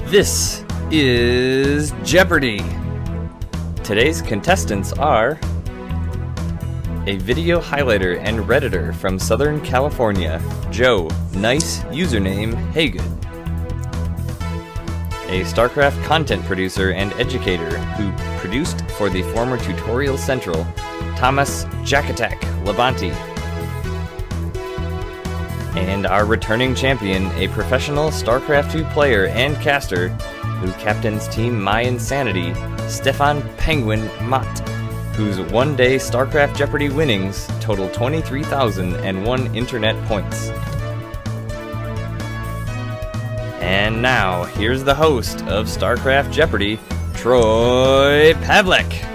This is Jeopardy! Today's contestants are a video highlighter and Redditor from Southern California, Joe, nice username, Haygood. A Starcraft content producer and educator who produced for the former Tutorial Central, Thomas JaKaTaK Levante. And our returning champion, a professional StarCraft 2 player and caster who captains Team My Insanity, Stefan PengWin Mott, whose one-day StarCraft Jeopardy winnings total 23,001 internet points. And now, here's the host of StarCraft Jeopardy, Troy Pavlek.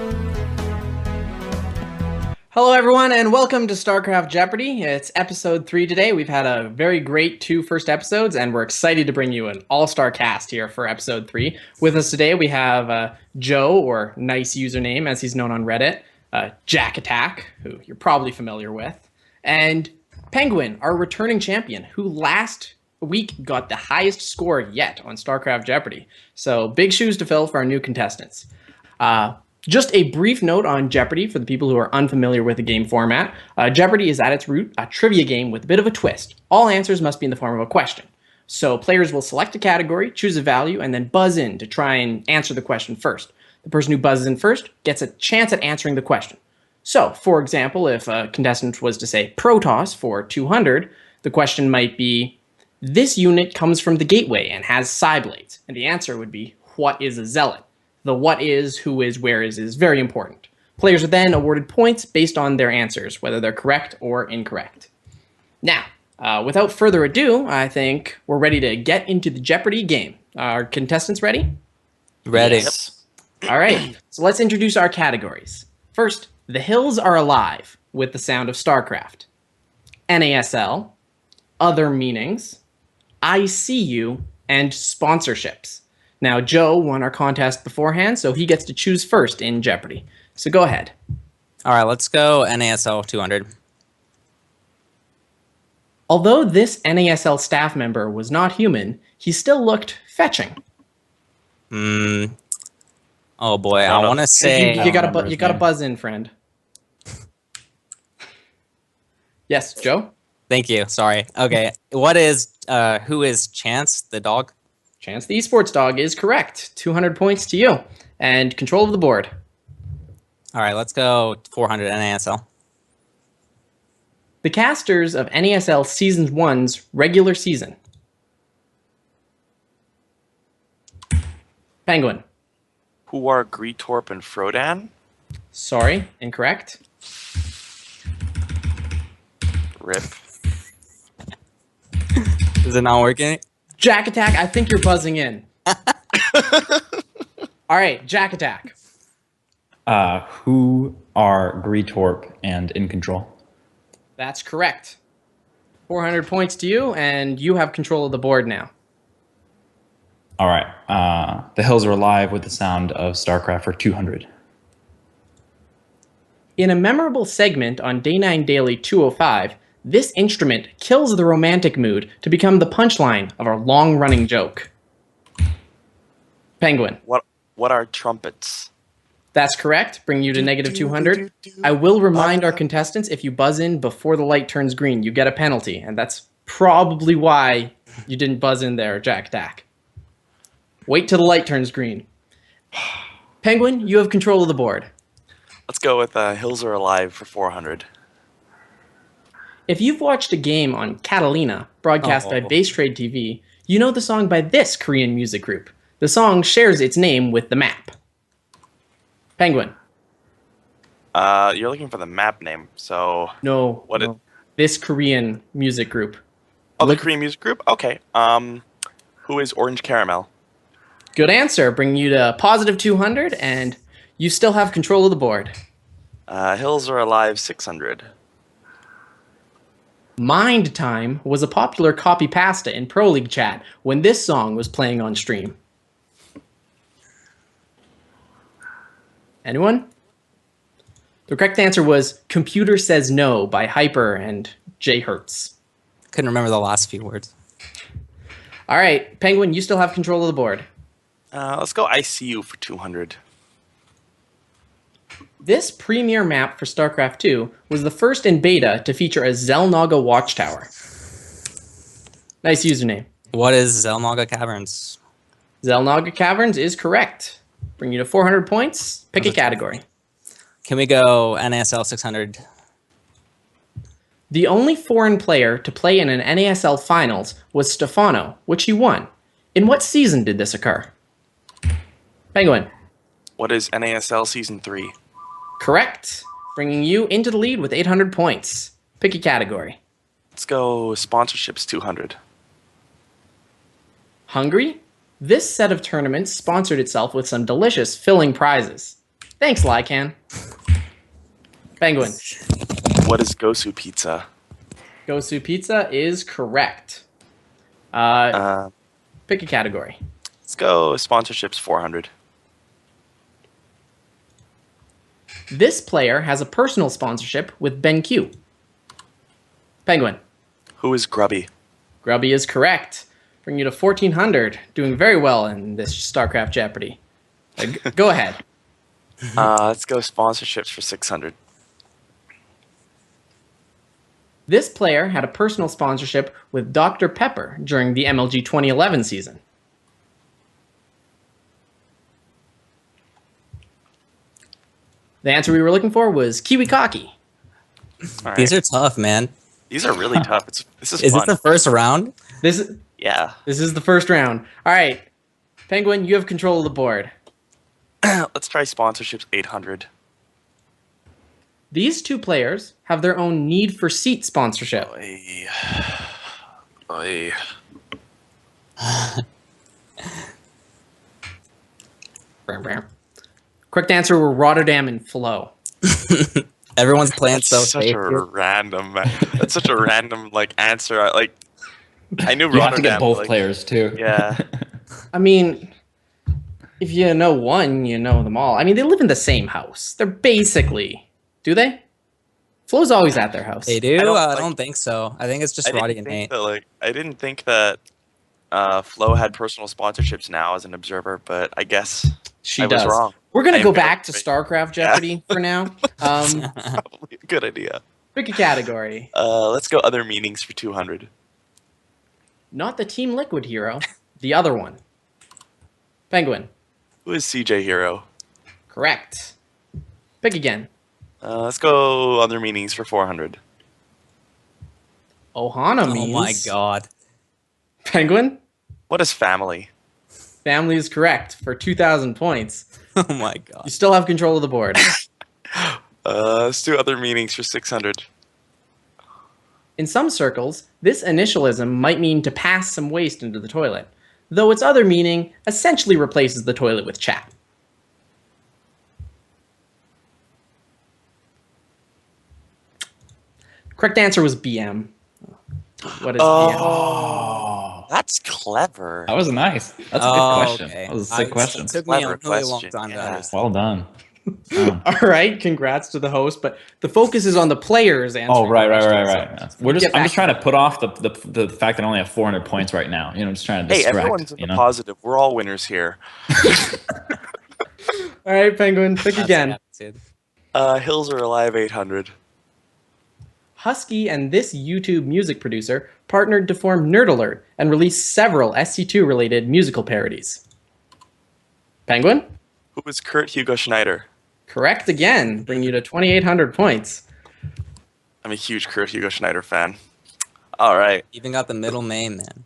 Hello everyone and welcome to StarCraft Jeopardy. It's episode 3 today. We've had a very great 2 first episodes and we're excited to bring you an all-star cast here for episode 3. With us today we have Joe, or nice username as he's known on Reddit, JaKaTaK, who you're probably familiar with, and PengWin, our returning champion, who last week got the highest score yet on StarCraft Jeopardy. So big shoes to fill for our new contestants. Just a brief note on Jeopardy for the people who are unfamiliar with the game format. Jeopardy is at its root a trivia game with a bit of a twist. All answers must be in the form of a question. So players will select a category, choose a value, and then buzz in to try and answer the question first. The person who buzzes in first gets a chance at answering the question. So, for example, if a contestant was to say Protoss for 200, the question might be, this unit comes from the gateway and has psi blades. And the answer would be, what is a zealot? The what is, who is, where is very important. Players are then awarded points based on their answers, whether they're correct or incorrect. Now, without further ado, I think we're ready to get into the Jeopardy game. Are contestants ready? Ready. Yes. All right, so let's introduce our categories. First, the hills are alive with the sound of StarCraft. NASL, other meanings, I see you, and sponsorships. Now, Joe won our contest beforehand, so he gets to choose first in Jeopardy. So go ahead. All right, let's go NASL 200. Although this NASL staff member was not human, he still looked fetching. Oh boy, I want to say... You gotta buzz in, friend. Yes, Joe? Thank you, sorry. Okay, what is, who is Chance, the dog? Chance the esports dog is correct. 200 points to you. And control of the board. All right, let's go 400 NASL. The casters of NASL Season 1's regular season. PengWin. Who are Greetorp and Frodan? Sorry, incorrect. Rip. Is it not working? JaKaTaK, I think you're buzzing in. All right, JaKaTaK. Who are Greetorp and In Control? That's correct. 400 points to you, and you have control of the board now. All right. The hills are alive with the sound of StarCraft for 200. In a memorable segment on Day 9 Daily 205, this instrument kills the romantic mood to become the punchline of our long-running joke. PengWin. What are trumpets? That's correct. Bring you to negative 200. I will remind our contestants, if you buzz in before the light turns green, you get a penalty, and that's probably why you didn't buzz in there, JaKaTaK. Wait till the light turns green. PengWin, you have control of the board. Let's go with Hills Are Alive for 400. If you've watched a game on Catalina, broadcast by Base Trade TV, you know the song by this Korean music group. The song shares its name with the map. PengWin. You're looking for the map name, so... No. This Korean music group. Oh, the Korean music group? Okay. Who is Orange Caramel? Good answer. Bring you to positive 200, and you still have control of the board. Hills Are Alive 600. Mind Time was a popular copy pasta in Pro League chat when this song was playing on stream. Anyone? The correct answer was Computer Says No by Hyper and J Hertz. Couldn't remember the last few words. All right, PengWin, you still have control of the board. Let's go ICU for 200. This premier map for StarCraft II was the first in beta to feature a Xel'Naga watchtower. Nice username. What is Xel'Naga Caverns? Xel'Naga Caverns is correct. Bring you to 400 points. Pick a category. Can we go NASL 600? The only foreign player to play in an NASL finals was Stefano, which he won. In what season did this occur? Penguin. What is NASL Season 3? Correct. Bringing you into the lead with 800 points. Pick a category. Let's go sponsorships 200. Hungry? This set of tournaments sponsored itself with some delicious filling prizes. Thanks, Lycan. Penguin. What is Gosu Pizza? Gosu Pizza is correct. Pick a category. Let's go sponsorships 400. This player has a personal sponsorship with BenQ. Penguin. Who is Grubby? Grubby is correct. Bring you to 1400. Doing very well in this StarCraft Jeopardy. Go ahead. Let's go sponsorships for 600. This player had a personal sponsorship with Dr. Pepper during the MLG 2011 season. The answer we were looking for was Kiwikaki. All right. These are tough, man. These are really tough. This is Is fun. this the first round? Yeah. This is the first round. All right, Penguin, you have control of the board. Let's try sponsorships 800. These two players have their own Need for Seat sponsorship. Oy. Correct answer were Rotterdam and Flow. Everyone's playing so That's such safe. a here. random. That's such a random answer. I knew You Rotterdam. have to get both like, players too. Yeah. I mean, if you know one, you know them all. I mean, they live in the same house. They're basically, do they? Flow's always at their house. They do? I don't, I like- don't think so. I think it's just Roddy and Nate. I didn't think that Flo had personal sponsorships now as an observer, but I guess She I does. was wrong. We're gonna I go am very back to great. StarCraft Jeopardy for now. Probably a good idea. Pick a category. Let's go other meanings for 200. Not the Team Liquid hero, the other one. Penguin. Who is CJ Hero? Correct. Pick again. Let's go other meanings for 400. Ohana Oh means. my god. Penguin. What is family? Family is correct for 2,000 points. Oh my god. You still have control of the board. Let's do other meanings for 600. In some circles, this initialism might mean to pass some waste into the toilet, though its other meaning essentially replaces the toilet with chat. Correct answer was BM. What is BM? Oh, That's clever. that was nice. That's a good question. That was a sick question. It took me a Clever really long question, time to yeah. understand. Well done. Oh. All right, congrats to the host, but the focus is on the players answering. Oh, right. questions, so We're just. get I'm back just trying to put off the fact that I only have 400 points right now. You know, I'm just trying to Hey, distract. everyone's in you the know? positive. We're all winners here. All right, Penguin, pick That's again. the attitude. Hills are alive 800. Husky and this YouTube music producer partnered to form Nerd Alert and released several SC2 related musical parodies. Penguin? Who is Kurt Hugo Schneider? Correct again, bring you to 2,800 points. I'm a huge Kurt Hugo Schneider fan. All right. Even got the middle name, man.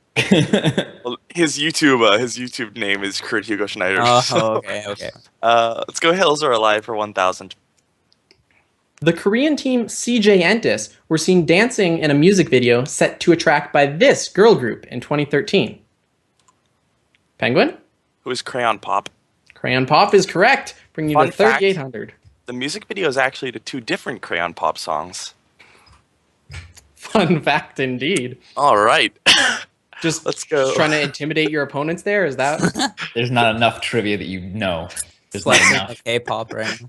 Well, his YouTube name is Kurt Hugo Schneider. Oh, okay. Let's go Hills are alive for 1,000. The Korean team CJ Entis were seen dancing in a music video set to a track by this girl group in 2013. Penguin? Who is Crayon Pop? Crayon Pop is correct, bring you Fun to fact. 3,800. The music video is actually to two different Crayon Pop songs. Fun fact indeed. All right. Just Let's go. Just trying to intimidate your opponents there, is that? There's not enough trivia that you know. There's not Flexing enough. like K-pop right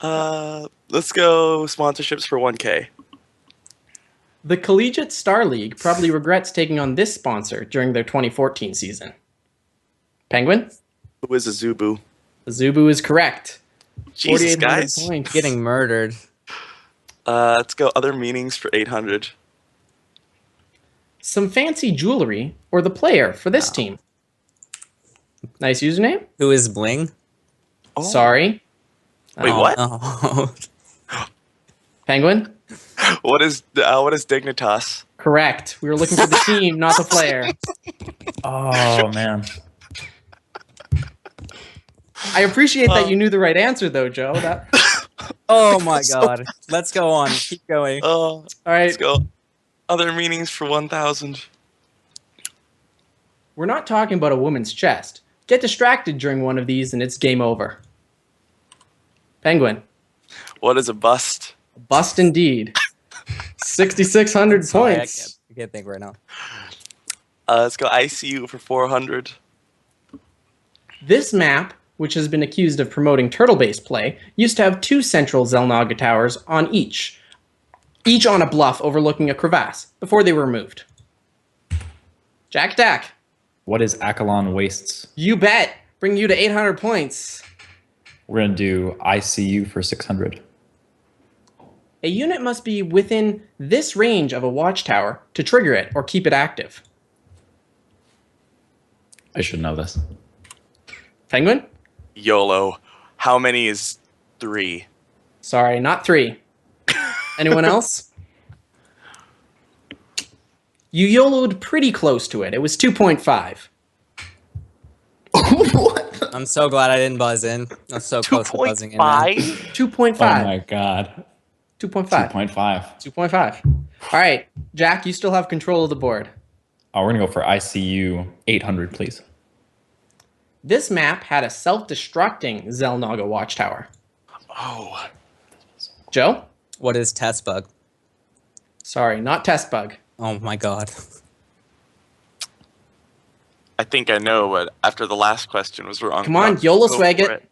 now. Let's go sponsorships for 1K. The Collegiate Star League probably regrets taking on this sponsor during their 2014 season. Penguin? Who is a Zubu? Zubu is correct. Jesus, 4,800 guys. points. Getting murdered. Let's go other meanings for 800. Some fancy jewelry or the player for this team. Nice username. Who is Bling? Oh. Sorry. Wait, Oh, what? no. Penguin? What is Dignitas? Correct. We were looking for the team, not the player. Oh man. I appreciate that you knew the right answer, though, Joe. That... Oh my god. Let's go on. Keep going. All right. Let's go. Other meanings for 1,000. We're not talking about a woman's chest. Get distracted during one of these and it's game over. Penguin. What is a bust? Bust indeed. 6,600 Sorry, points. I can't think right now. Let's go ICU for 400. This map, which has been accused of promoting turtle-based play, used to have 2 central Xel'Naga towers on each on a bluff overlooking a crevasse, before they were removed. JaKaTaK. What is Akalon Wastes? You bet. Bring you to 800 points. We're gonna do ICU for 600. A unit must be within this range of a watchtower to trigger it or keep it active. I should know this. Penguin? YOLO. How many is 3? Sorry, not 3. Anyone else? You YOLO'd pretty close to it. It was 2.5. I'm so glad I didn't buzz in. I'm so close to buzzing in. Man. 2.5. Oh my god. 2.5. 2.5. 2.5. All right, Jack, you still have control of the board. Oh, we're gonna go for ICU 800, please. This map had a self-destructing Xel'Naga watchtower. Oh. Joe? What is test bug? Sorry, not test bug. Oh my god. I think I know, but after the last question was wrong. Come on, Go YOLO for swag it.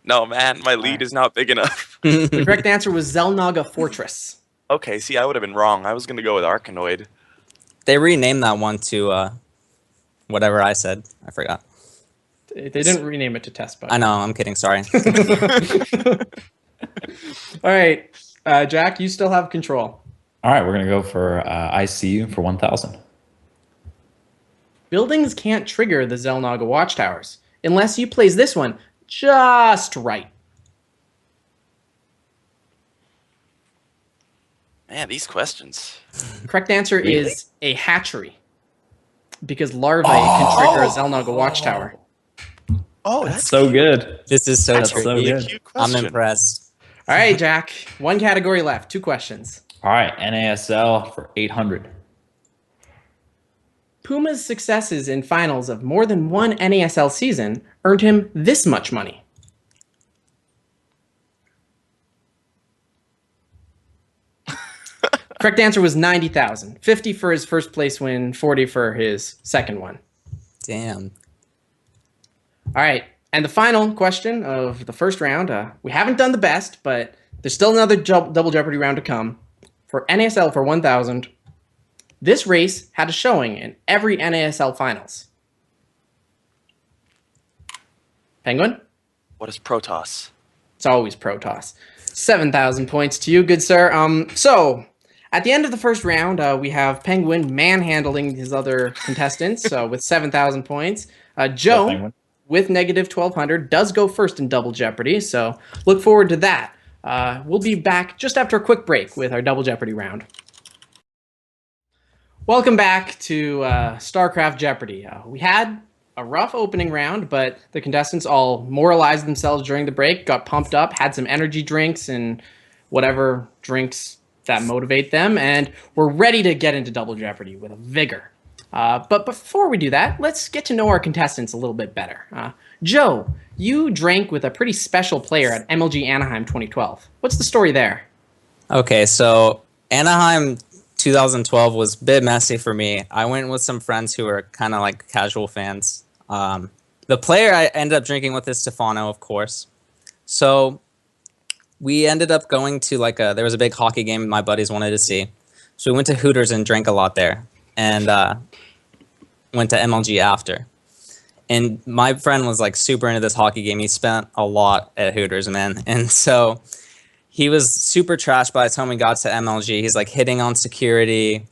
No, man, my lead is not big enough. The correct answer was Xel'Naga Fortress. Okay, see, I would have been wrong. I was going to go with Arkanoid. They renamed that one to whatever I said. I forgot. They didn't rename it to test bug. I know, I'm kidding, sorry. All right, Jack, you still have control. All right, we're gonna go for ICU for 1,000. Buildings can't trigger the Xel'Naga watchtowers unless you place this one just right. Man, these questions. The correct answer is a hatchery, because larvae can trigger a Xel'Naga watchtower. Oh, That's so good. This is so That's so tricky. good. cute I'm question. impressed. All right, Jack, one category left, 2 questions. All right, NASL for 800. Puma's successes in finals of more than one NASL season earned him this much money. Correct answer was 90,000. 50 for his first place win, 40 for his second one. Damn. All right, and the final question of the first round. We haven't done the best, but there's still another Double Jeopardy round to come. For NASL for 1,000, this race had a showing in every NASL finals. Penguin? What is Protoss? It's always Protoss. 7,000 points to you, good sir. So, at the end of the first round, we have Penguin manhandling his other contestants with 7,000 points. Joe, Penguin. with negative 1,200, does go first in Double Jeopardy, so look forward to that. We'll be back just after a quick break with our Double Jeopardy round. Welcome back to Starcraft Jeopardy. We had a rough opening round, but the contestants all moralized themselves during the break, got pumped up, had some energy drinks and whatever drinks that motivate them, and we're ready to get into Double Jeopardy with a vigor. But before we do that, let's get to know our contestants a little bit better. Joe, you drank with a pretty special player at MLG Anaheim 2012. What's the story there? Okay, so Anaheim 2012 was a bit messy for me. I went with some friends who were kind of like casual fans. The player I ended up drinking with is Stefano, of course. So we ended up going to there was a big hockey game my buddies wanted to see. So we went to Hooters and drank a lot there, and went to MLG after. And my friend was like super into this hockey game. He spent a lot at Hooters, man. And so he was super trash by the time we got to MLG. He's like hitting on security,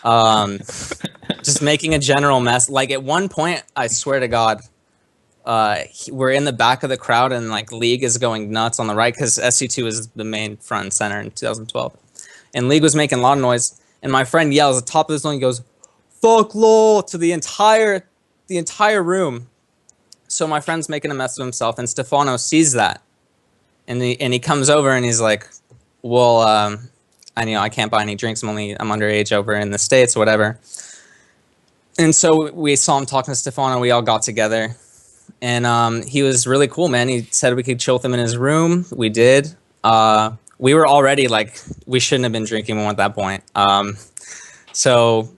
just making a general mess. Like at one point, I swear to God, we're in the back of the crowd and like League is going nuts on the right because SC2 is the main front and center in 2012. And League was making a lot of noise. And my friend yells at the top of his lungs, he goes, "Fuck lol," to the entire room. So my friend's making a mess of himself, and Stefano sees that, and he comes over and he's like, "Well, I can't buy any drinks. I'm underage over in the States or whatever." And so we saw him talking to Stefano. We all got together, and he was really cool, man. He said we could chill with him in his room. We did. We were already like, we shouldn't have been drinking more at that point. So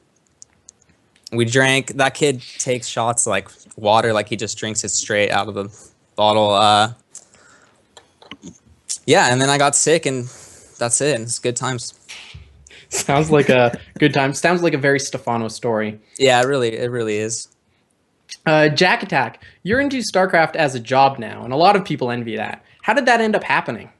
we drank. That kid takes shots like water, like he just drinks it straight out of the bottle. Yeah, and then I got sick, and that's it. It's good times. Sounds like a good time. Sounds like a very Stefano story. Yeah, it really is. JaKaTaK, you're into StarCraft as a job now, and a lot of people envy that. How did that end up happening?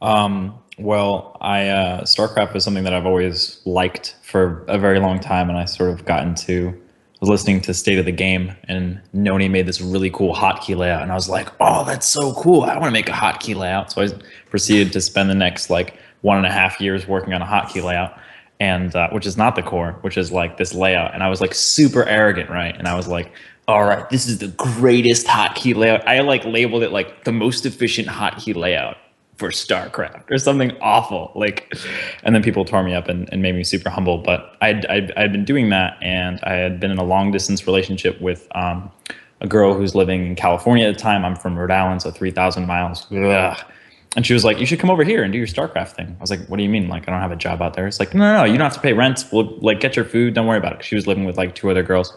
Well, StarCraft was something that I've always liked for a very long time, and I sort of got into, was listening to State of the Game, and Noni made this really cool hotkey layout, and I was like, oh, that's so cool. I want to make a hotkey layout. So I proceeded to spend the next like 1.5 years working on a hotkey layout, and which is not the core, which is like this layout. And I was like super arrogant, right? And I was like, all right, this is the greatest hotkey layout. I like labeled it like the most efficient hotkey layout for StarCraft or something awful, like, and then people tore me up and made me super humble. But I'd been doing that, and I had been in a long distance relationship with a girl who's living in California at the time. I'm from Rhode Island, so 3,000 miles. Ugh. And she was like, "You should come over here and do your StarCraft thing." I was like, "What do you mean? Like, I don't have a job out there?" It's like, no, you don't have to pay rent. We'll like get your food. Don't worry about it. She was living with like 2 other girls,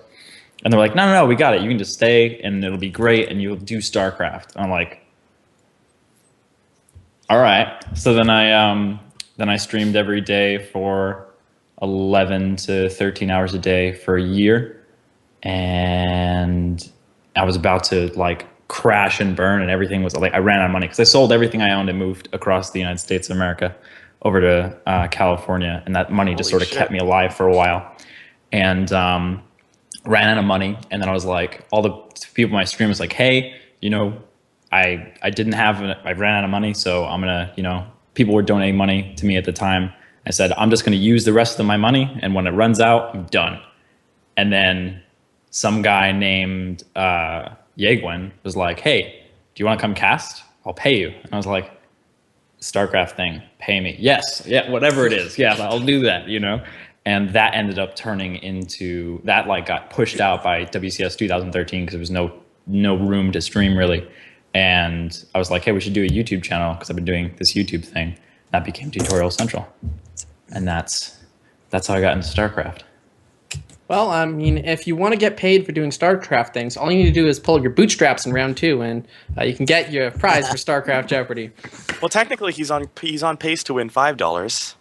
and they're like, no, we got it. You can just stay, and it'll be great, and you'll do StarCraft. And I'm like, all right. So then I streamed every day for 11 to 13 hours a day for a year, and I was about to like crash and burn, and everything was like, I ran out of money because I sold everything I owned and moved across the United States of America over to California, and that money just sort of kept me alive for a while, and ran out of money. And then I was like, all the people in my stream was like, hey, I ran out of money, so I'm gonna, people were donating money to me at the time. I said, I'm just gonna use the rest of my money, and when it runs out, I'm done. And then some guy named JaKaTaK was like, hey, do you wanna come cast? I'll pay you. And I was like, StarCraft thing, pay me. Yes, yeah, whatever it is, yeah, I'll do that, And that ended up turning into, that like got pushed out by WCS 2013 because there was no room to stream really. And I was like, hey, we should do a YouTube channel because I've been doing this YouTube thing. That became Tutorial Central. And that's how I got into StarCraft. Well, I mean, if you want to get paid for doing StarCraft things, all you need to do is pull your bootstraps in round 2, and you can get your prize for StarCraft Jeopardy. Well, technically, he's on pace to win $5.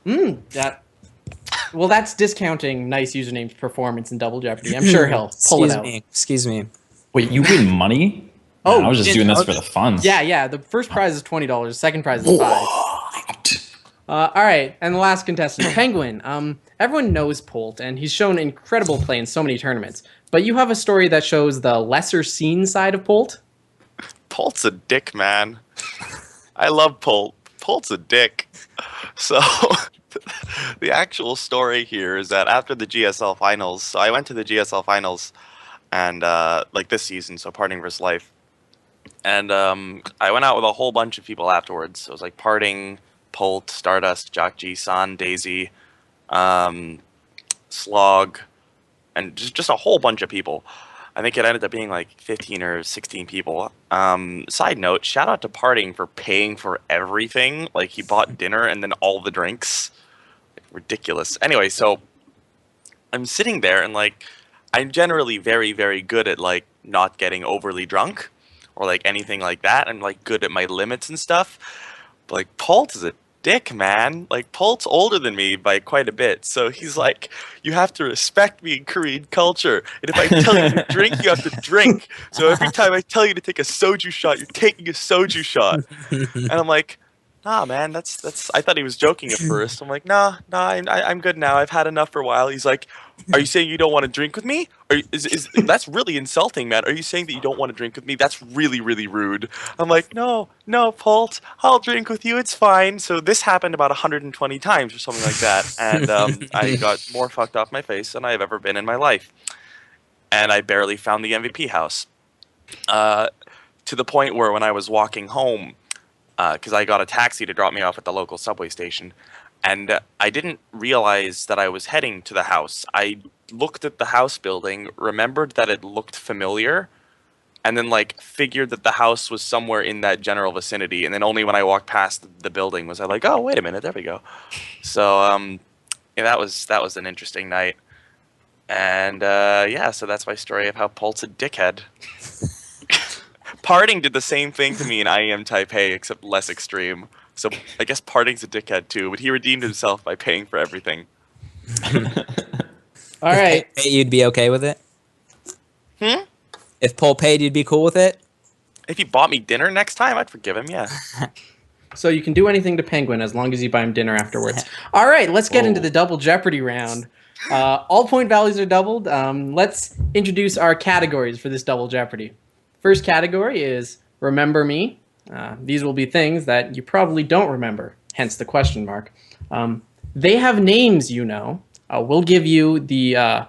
Well, that's discounting nice username's performance in Double Jeopardy. I'm sure he'll pull it out. Excuse me. Wait, you win money? Oh, man, I was just doing this for the fun. Yeah. The first prize is $20. The second prize is $5. All right, and the last contestant, PengWin. Everyone knows Polt, and he's shown incredible play in so many tournaments. But you have a story that shows the lesser seen side of Polt. Polt's a dick, man. I love Polt. Polt's a dick. So the actual story here is that after the GSL finals, so I went to the GSL finals, and like this season, so Parting vs. Life. And I went out with a whole bunch of people afterwards. So it was like Parting, Polt, Stardust, JaKaTaK, San, Daisy, Slog, and just a whole bunch of people. I think it ended up being like 15 or 16 people. Side note, shout out to Parting for paying for everything. Like, he bought dinner and then all the drinks. Ridiculous. Anyway, so I'm sitting there, and like, I'm generally very, very good at like not getting overly drunk or like anything like that. I'm like good at my limits and stuff. But like, Polt is a dick, man. Like, Polt's older than me by quite a bit, so he's like, you have to respect me in Korean culture. And if I tell you to drink, you have to drink. So every time I tell you to take a soju shot, you're taking a soju shot. And I'm like, nah, man, that's. I thought he was joking at first. I'm like, nah, I'm good now. I've had enough for a while. He's like, are you saying you don't want to drink with me? Is that's really insulting, man? Are you saying that you don't want to drink with me? That's really, really rude. I'm like, no, Polt, I'll drink with you. It's fine. So this happened about 120 times or something like that, and I got more fucked off my face than I've ever been in my life, and I barely found the MVP house, to the point where when I was walking home, because I got a taxi to drop me off at the local subway station, and I didn't realize that I was heading to the house. I looked at the house building, remembered that it looked familiar, and then like figured that the house was somewhere in that general vicinity. And then only when I walked past the building was I like, oh, wait a minute, there we go. So yeah, that was an interesting night. And yeah, so that's my story of how Polt's a dickhead. Parting did the same thing to me in IEM Taipei, except less extreme. So I guess Parting's a dickhead too, but he redeemed himself by paying for everything. All right. If Polt paid, you'd be okay with it? If Polt paid, you'd be cool with it? If he bought me dinner next time, I'd forgive him, yeah. So you can do anything to Penguin as long as you buy him dinner afterwards. All right, let's get into the double Jeopardy round. All point values are doubled. Let's introduce our categories for this double Jeopardy. First category is Remember Me. These will be things that you probably don't remember, hence the question mark. They have names, you know. We'll give you either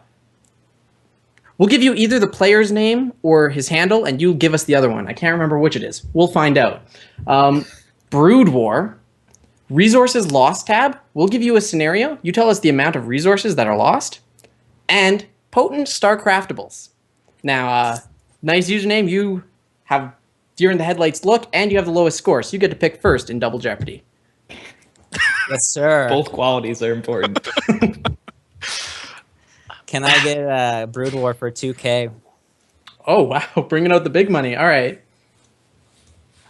the player's name or his handle, and you give us the other one. I can't remember which it is. We'll find out. Brood War. Resources Lost tab. We'll give you a scenario. You tell us the amount of resources that are lost. And Potent Starcraftables. Now, nice username. You have deer in the headlights look, and you have the lowest score, so you get to pick first in Double Jeopardy. Yes, sir. Both qualities are important. Can I get a Brood War for 2K? Oh, wow. Bringing out the big money. All right.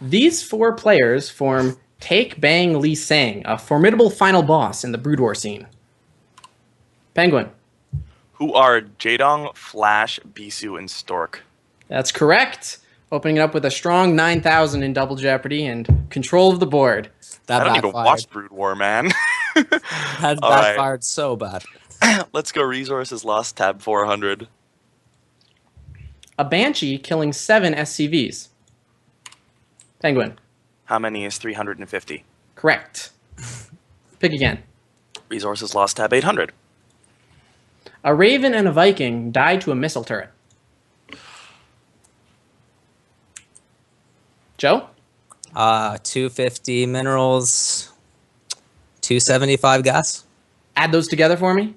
These four players form Take Bang Lee Sang, a formidable final boss in the Brood War scene. Penguin. Who are Jaedong, Flash, Bisu, and Stork? That's correct. Opening it up with a strong 9,000 in Double Jeopardy and control of the board. That I don't even backfired. watch Brood War, man. That All right. backfired so bad. Let's go Resources Lost tab 400. A Banshee killing 7 SCVs. Penguin. How many is 350? Correct. Pick again. Resources Lost tab 800. A Raven and a Viking die to a missile turret. Joe? 250 minerals, 275 gas. Add those together for me.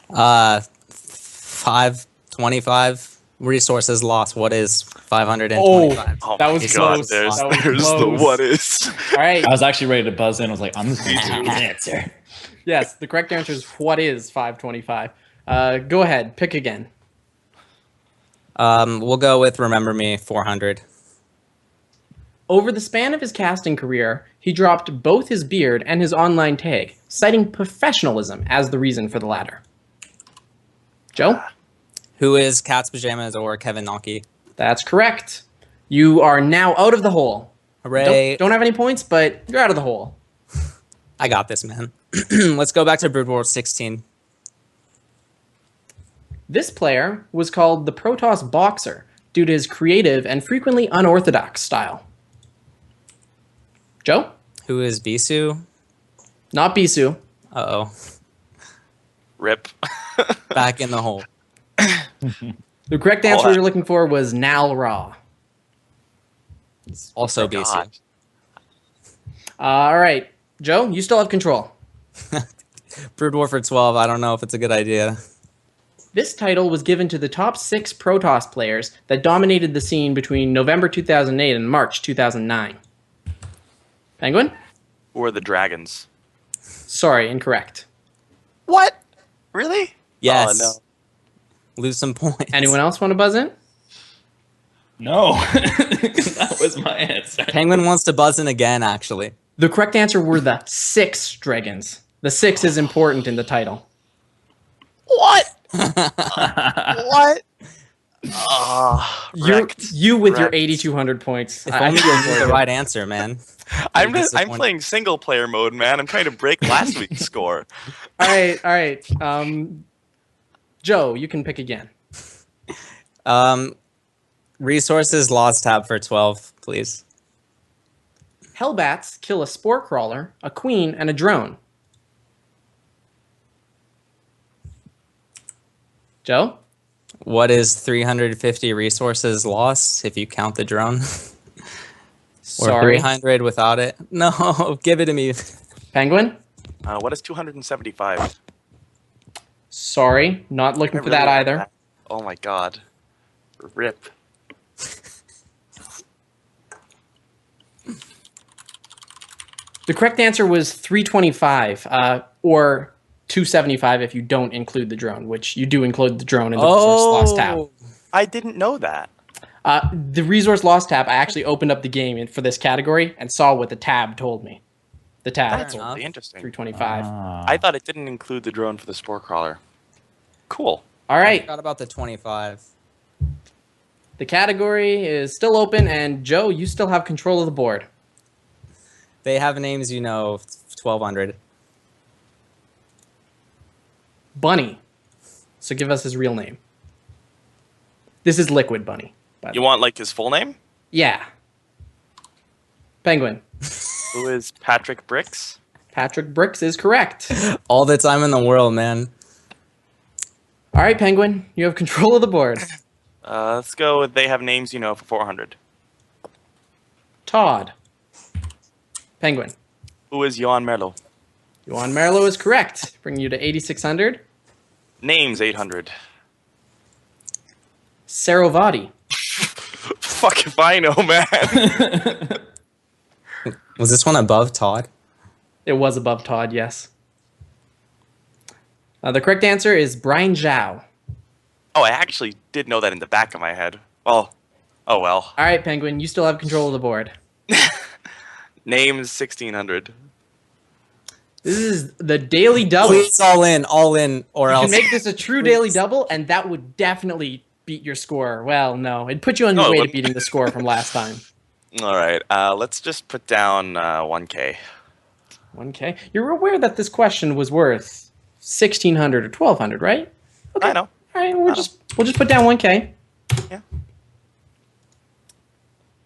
525 resources lost. What is 525? Oh That my was God, close. There's, That was there's the close. what is. All right. I was actually ready to buzz in. I was like, I'm just going to do the answer. Yes, the correct answer is what is 525. Go ahead. Pick again. We'll go with Remember Me 400. Over the span of his casting career, he dropped both his beard and his online tag, citing professionalism as the reason for the latter. Joe? Who is Cat's Pajamas or Kevin Naki? That's correct. You are now out of the hole. Hooray. Don't have any points, but you're out of the hole. I got this, man. Let's go back to Brood War 16. This player was called the Protoss Boxer due to his creative and frequently unorthodox style. Joe? Who is Bisu? Not Bisu. Uh-oh. Rip. Back in the hole. The correct answer you're looking for was Nal Ra. Also God. Bisu. All right. Joe, you still have control. Brood War for 12. I don't know if it's a good idea. This title was given to the top 6 Protoss players that dominated the scene between November 2008 and March 2009. Penguin? Who are the dragons? Sorry, incorrect. What? Really? Yes. Oh, no. Lose some points. Anyone else want to buzz in? No. That was my answer. Penguin wants to buzz in again, actually. The correct answer were the 6 dragons. The 6 is important in the title. What? What? Wrecked. You with your Wrecked. 8,200 points. If only you knew the right answer, man. I'm disappointed. playing single player mode, man. I'm trying to break last week's score. All right. Joe, you can pick again. Resources lost tab for 12, please. Hellbats kill a spore crawler, a queen, and a drone. Joe? What is 350 resources lost if you count the drone? Or Sorry. 300 without it? No, give it to me. Penguin? What is 275? Sorry, not looking for that either. Oh my god. Rip. The correct answer was 325, or 275 if you don't include the drone, which you do include the drone in the resource lost tab. I didn't know that. The resource lost tab, I actually opened up the game for this category and saw what the tab told me. The tab That's told me really interesting. 325. I thought it didn't include the drone for the spore crawler. Cool. All I right, forgot about the 25. the category is still open, and Joe, you still have control of the board. They have names, 1,200. Bunny. So give us his real name. This is Liquid Bunny. By the You way. want like his full name? Yeah. Penguin. Who is Patrick Bricks? Patrick Bricks is correct. All the time in the world, man. All right, Penguin, you have control of the board. Let's go with they have names for 400. Todd. Penguin. Who is Johan Merlo? Johan Merlo is correct, bringing you to 8,600. Names 800. Sarovati. Fuck if I know, man. Was this one above Todd? It was above Todd, yes. The correct answer is Brian Zhao. Oh, I actually did know that in the back of my head. Well, oh well. All right, Penguin, you still have control of the board. Names 1600. This is the daily double. Please, all in, or You else. can make this a true daily double, and that would definitely beat your score. Well, no, it'd put you on your No, it way to wouldn't. beating the score from last time. All right, let's just put down 1K. 1K. You're aware that this question was worth 1,600 or 1,200, right? Okay. I know. All right, we'll just put down 1K. Yeah.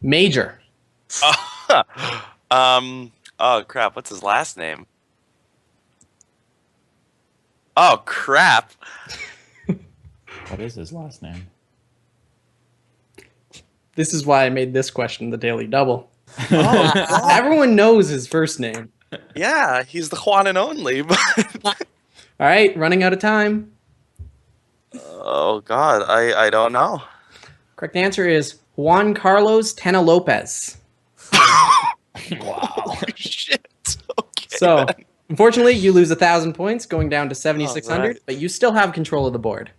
Major. Oh crap! What's his last name? Oh crap! What is his last name? This is why I made this question the daily double. Everyone knows his first name. Yeah, he's the one and only. But All right, running out of time. oh god, I don't know. Correct answer is Juan Carlos Tena Lopez. Wow. Shit. Okay. So, unfortunately, you lose 1,000 points, going down to 7,600, Alright. but you still have control of the board.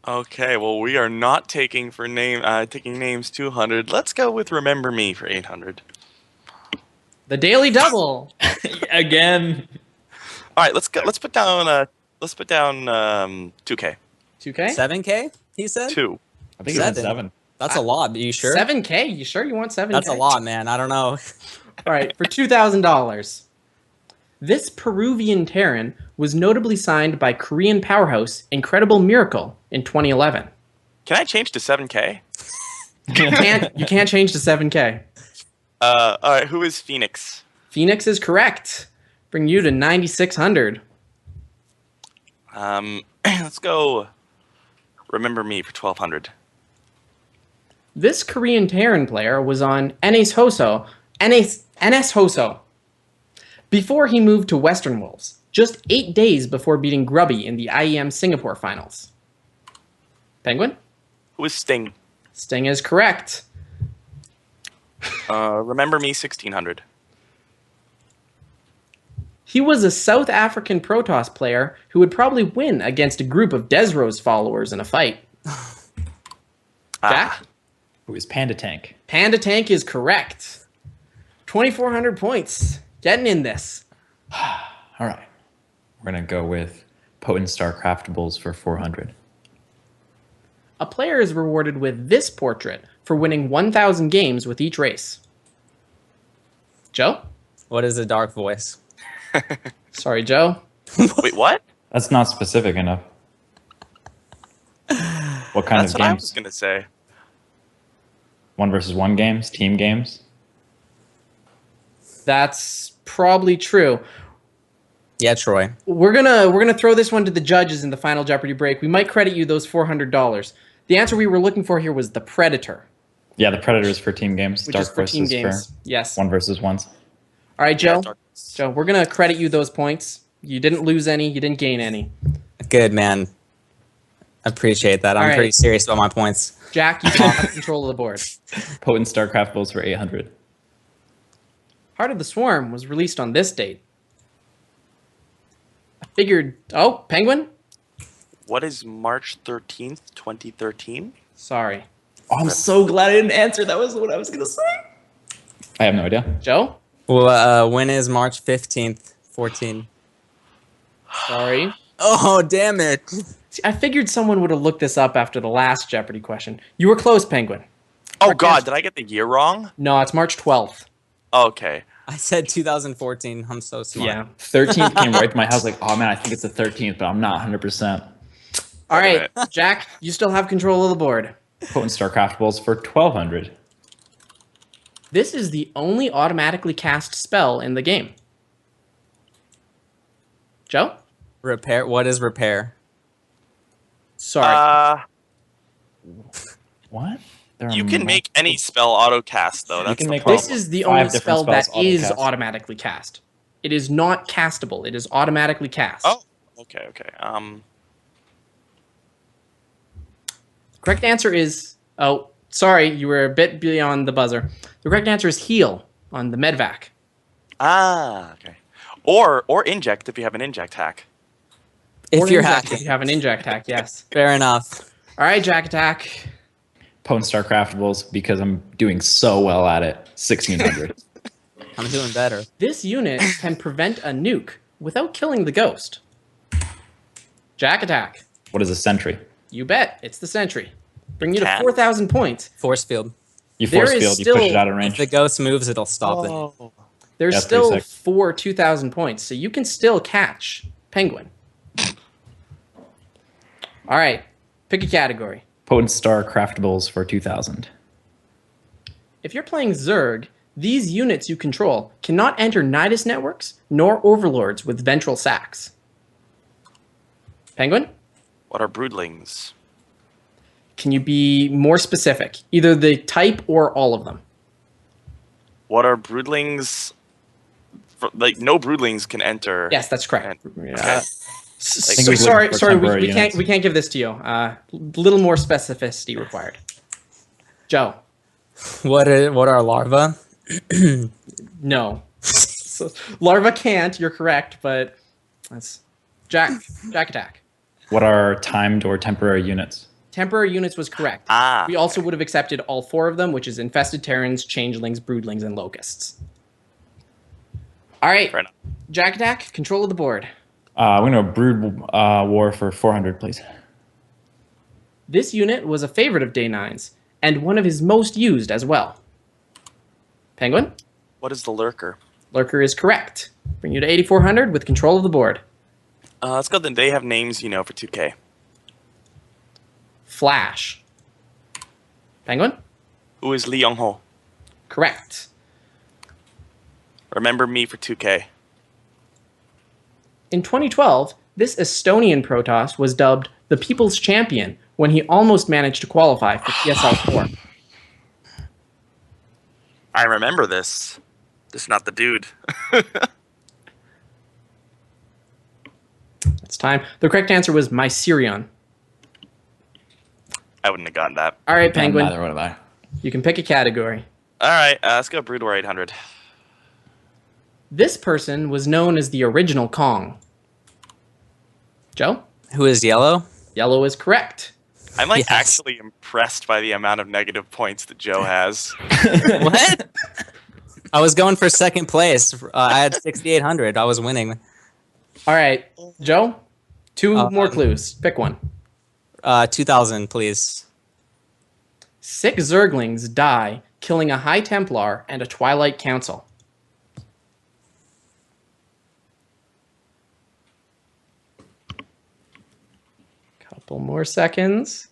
Okay, well we are not taking taking names 200. Let's go with Remember Me for 800. The daily double. Again. All right, let's go. Let's put down 2K. 2K. 7K, he said? 2. I think it's 7. 7. That's a lot. Are you sure? 7K? You sure you want 7K? That's a lot, man. I don't know. All right, for $2,000. This Peruvian Terran was notably signed by Korean powerhouse Incredible Miracle in 2011. Can I change to 7K? You can't change to 7K. All right, who is Phoenix? Phoenix is correct. Bring you to 9,600. Let's go. Remember Me for 1,200. This Korean Terran player was on NS Hoso before he moved to Western Wolves, just 8 days before beating Grubby in the IEM Singapore finals. Penguin? Who is Sting? Sting is correct. Remember Me 1,600. He was a South African Protoss player who would probably win against a group of Desrose followers in a fight. Jack? Who is Panda Tank? Panda Tank is correct. 2,400 points. Getting in this. All right. We're going to go with Potent Star Craftables for 400. A player is rewarded with this portrait for winning 1,000 games with each race. Joe? What is a dark voice? Sorry, Joe. Wait, what? That's not specific enough. What kind That's of what I games? was gonna say. 1 versus 1 games? Team games? That's probably true. Yeah, Troy. We're gonna throw this one to the judges in the final Jeopardy break. We might credit you those $400. The answer we were looking for here was the Predator, Yeah, the Predators for team games. which Dark is for team Voices games. for Yes. 1 versus 1s. All right, Joe. Yeah, Joe, we're gonna credit you those points. You didn't lose any. You didn't gain any. Good, man. Appreciate that. I'm All right. pretty serious about my points. Jack, you still have control of the board. Potent Star Craftables for 800. Heart of the Swarm was released on this date. I figured. Oh, Penguin. What is March 13th, 2013? Sorry, Oh, I'm so glad I didn't answer. That was what I was going to say. I have no idea. Joe. Well, when is March 15th, 14? Sorry. Oh, damn it. See, I figured someone would have looked this up after the last Jeopardy question. You were close, Penguin. Oh Correct God, answer. did I get the year wrong? No, it's March 12th. Okay. I said 2014. I'm so smart. Yeah. 13th came right to my house like, oh man, I think it's the 13th, but I'm not 100%. All right, minute. Jack, you still have control of the board. Potent Star Craftables for 1200. This is the only automatically cast spell in the game. Joe? Repair. What is repair? Sorry. What? There are You can mul- make any spell auto cast though. That's can the make problem. This is the 5 only different spell that spells is auto-cast. automatically cast. It is not castable. It is automatically cast. Oh, okay. Correct answer is... Oh, sorry, you were a bit beyond the buzzer. The correct answer is heal on the medvac. Okay. Or inject if you have an inject hack. If Or you're inject hacking. If you have an inject hack, yes. Fair enough. All right, JaKaTaK. Potent Star Craftables because I'm doing so well at it. 1600. I'm doing better. This unit can prevent a nuke without killing the ghost. JaKaTaK. What is a sentry? You bet. It's the sentry. Bring you to Can. 4,000 points. Force field. You There force is field, you push it still- out of If range. the ghost moves, it'll stop it. Oh. There's That's pretty still sick. 4 2,000 points, so you can still catch Penguin. All right. Pick a category. Potent Star Craftables for 2000. If you're playing Zerg, these units you control cannot enter Nidus networks nor overlords with ventral sacks. Penguin? What are broodlings? Can you be more specific? Either the type or all of them. What are broodlings? Like no broodlings can enter. Yes, that's correct. Okay. think we Sorry, looked for sorry, temporary we can't units. we can't give this to you. Little more specificity required. Joe, What are larvae? no. So, larva can't. You're correct, but that's JaKaTaK. What are timed or temporary units? Temporary units was correct. We also would have accepted all 4 of them, which is infested Terrans, changelings, broodlings, and locusts. All right, Fair enough. JaKaTaK, control of the board. We're going to Brood War for 400, please. This unit was a favorite of Day 9's, and one of his most used as well. Penguin? What is the lurker? Lurker is correct. Bring you to 8,400 with control of the board. Let's go. Then they have names, for 2K. Flash. Penguin? Who is Lee Young Ho? Correct. Remember me for 2K. In 2012, this Estonian Protoss was dubbed the People's Champion when he almost managed to qualify for PSL 4. I remember this. This is not the dude. It's time. The correct answer was Mycerion. I wouldn't have gotten that. All right, Penguin, Neither would have I. you can pick a category. All right, let's go Brood War 800. This person was known as the original Kong. Joe? Who is yellow? Yellow is correct. I'm Yes. actually impressed by the amount of negative points that Joe has. What? I was going for second place. I had 6,800. I was winning. All right, Joe, two more clues. Pick one. 2,000, please. 6 Zerglings die, killing a High Templar and a Twilight Council. Couple more seconds.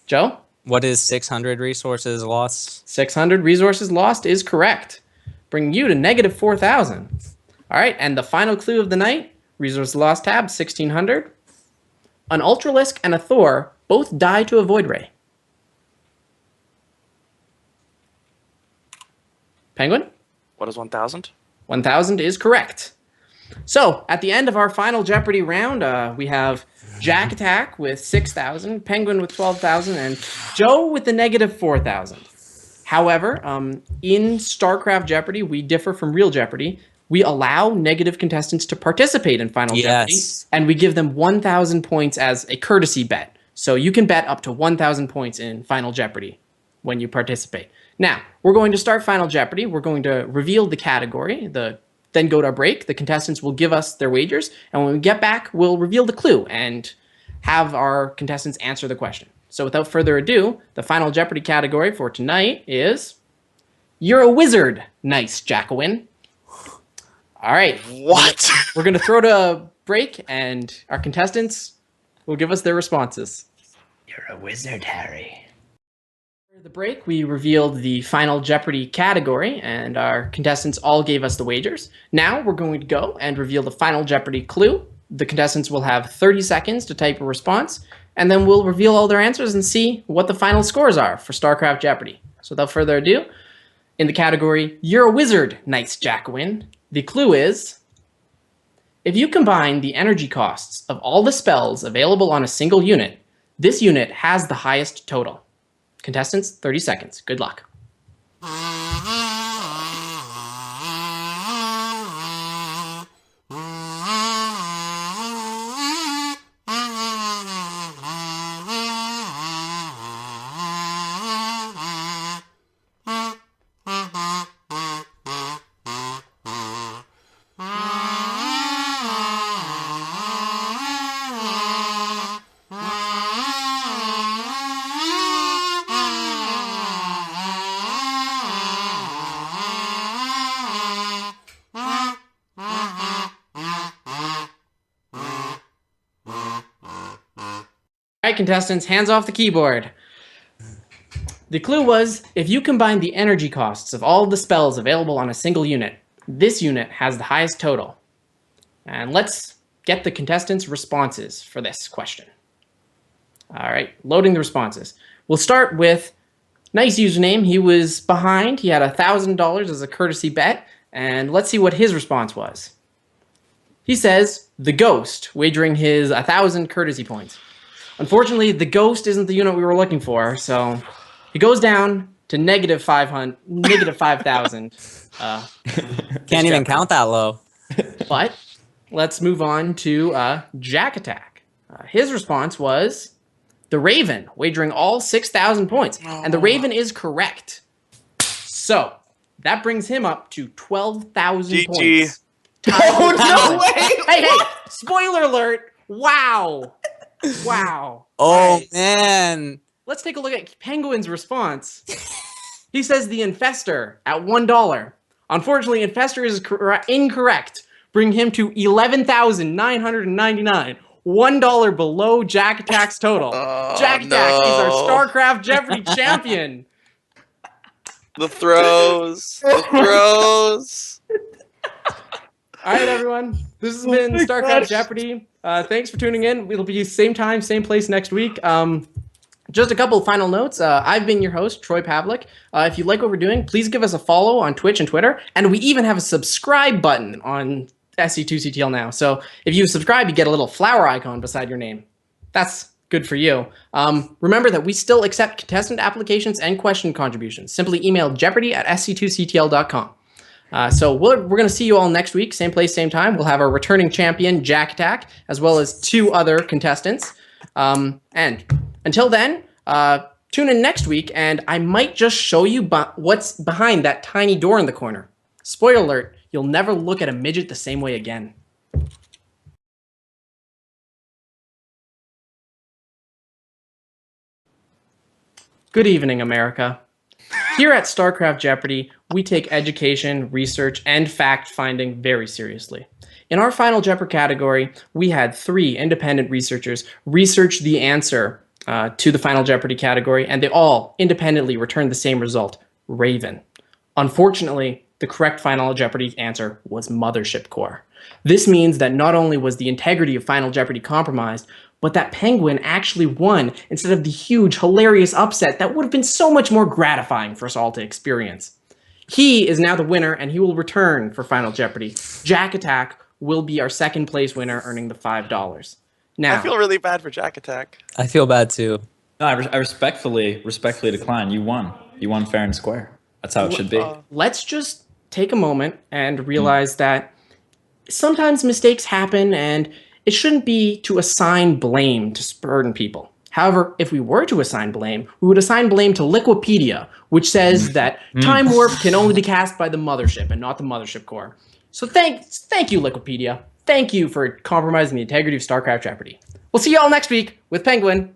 Joe? What is 600 resources lost? 600 resources lost is correct, bringing you to negative 4,000. All right, and the final clue of the night, resource lost tab, 1,600. An Ultralisk and a Thor both die to a Void Ray. Penguin? What is 1,000? 1,000 is correct. So, at the end of our final Jeopardy round, we have JaKaTaK with 6,000, Penguin with 12,000, and Joe with the negative 4,000. However, in StarCraft Jeopardy, we differ from real Jeopardy. We allow negative contestants to participate in Final Jeopardy, and we give them 1,000 points as a courtesy bet. So you can bet up to 1,000 points in Final Jeopardy when you participate. Now, we're going to start Final Jeopardy. We're going to reveal the category, then go to a break. The contestants will give us their wagers, and when we get back, we'll reveal the clue and have our contestants answer the question. So without further ado, the Final Jeopardy category for tonight is You're a Wizard, Nice JaKaTaK. All right. What? We're going to throw to a break, and our contestants will give us their responses. You're a wizard, Harry. For the break, we revealed the Final Jeopardy category, and our contestants all gave us the wagers. Now we're going to go and reveal the Final Jeopardy clue. The contestants will have 30 seconds to type a response, and then we'll reveal all their answers and see what the final scores are for StarCraft Jeopardy. So without further ado, in the category, You're a Wizard, Nice JaKaTaK, the clue is, if you combine the energy costs of all the spells available on a single unit, this unit has the highest total. Contestants, 30 seconds. Good luck. All right, contestants, hands off the keyboard. The clue was, if you combine the energy costs of all the spells available on a single unit, this unit has the highest total. And let's get the contestants' responses for this question. All right, loading the responses. We'll start with nice username. He was behind. He had $1,000 as a courtesy bet. And let's see what his response was. He says, the Ghost, wagering his 1,000 courtesy points. Unfortunately, the Ghost isn't the unit we were looking for, so he goes down to negative 5,000. Can't even count that low. But let's move on to JaKaTaK. His response was the Raven, wagering all 6,000 points. And the Raven is correct. So that brings him up to 12,000 points. Oh, no way! Hey, spoiler alert. Wow. Wow. Oh, Right. man. Let's take a look at Penguin's response. He says the Infestor at $1. Unfortunately, Infestor is incorrect, bringing him to 11,999. $1 below JaKaTaK's total. JaKaTaK is our StarCraft Jeopardy champion. The throws. The throws. All right, everyone. This has been StarCraft Jeopardy. Thanks for tuning in. We'll be same time, same place next week. Just a couple of final notes. I've been your host, Troy Pavlek. If you like what we're doing, please give us a follow on Twitch and Twitter. And we even have a subscribe button on SC2CTL now. So if you subscribe, you get a little flower icon beside your name. That's good for you. Remember that we still accept contestant applications and question contributions. Simply email jeopardy@sc2ctl.com. So we're going to see you all next week, same place, same time. We'll have our returning champion, JaKaTaK, as well as 2 other contestants. And until then, Tune in next week, and I might just show you what's behind that tiny door in the corner. Spoiler alert, you'll never look at a midget the same way again. Good evening, America. Here at Starcraft Jeopardy, we take education, research, and fact-finding very seriously. In our final Jeopardy category, we had 3 independent researchers research the answer to the final Jeopardy category, and they all independently returned the same result, Raven. Unfortunately, the correct final Jeopardy answer was Mothership Core. This means that not only was the integrity of Final Jeopardy compromised, but that Penguin actually won instead of the huge, hilarious upset that would have been so much more gratifying for us all to experience. He is now the winner, and he will return for Final Jeopardy. JaKaTaK will be our second place winner, earning the $5. Now, I feel really bad for JaKaTaK. I feel bad too. No, I respectfully decline. You won. You won fair and square. That's how it should be. Let's just take a moment and realize that sometimes mistakes happen, and it shouldn't be to assign blame to certain people. However, if we were to assign blame, we would assign blame to Liquipedia, which says that Time Warp can only be cast by the Mothership and not the Mothership Core. So thank you, Liquipedia. Thank you for compromising the integrity of StarCraft Jeopardy. We'll see you all next week with Penguin.